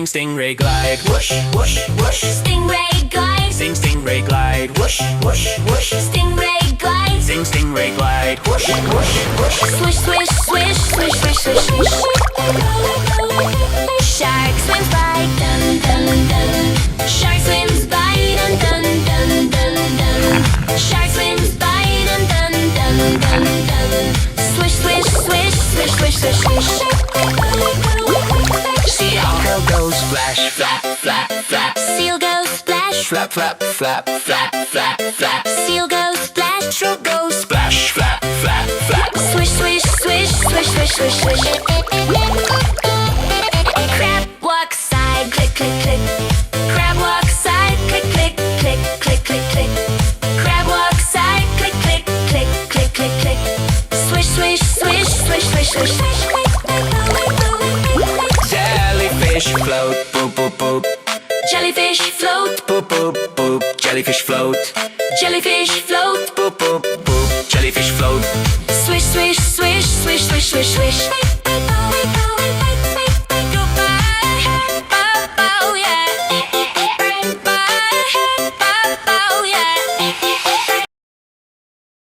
Stingray Glide. Whoosh, whoosh, whoosh. Stingray Glide. Stingray Glide. Whoosh, whoosh, whoosh. Stingray Glide. Stingray Glide. Whoosh, whoosh, whoosh. Swish, swish, swish, swish, swish, swish, swish. Shark swims by, dun, dun, dun. Shark swims by, dun, dun, dun, dun, dun. Shark swims by, dun, dun, dun, dun, dun. Swish, swish, swish, swish, swish, swish, swish. Seal goes splash, flap, flap, flap. Seal goes splash, Flap, flap, flap, flap, flap, flap. seal goes splash, Shrimp goes splash, flap, flap, flap. swish, swish, swish, swish, swish, swish, swish. Crab walks side, click, click, click. Crab walks side, click, click, click, click, click, click. Crab walks side, click, click, click, click, click, click. Swish, swish, swish, swish, swish, swish, swish. Jellyfish float, boop, boop, boop. Jellyfish float, Boop, boop, boop. Jellyfish float. jellyfish float. Boop, boop, boop. Jellyfish float. Swish, swish, swish, swish, swish, swish, swish.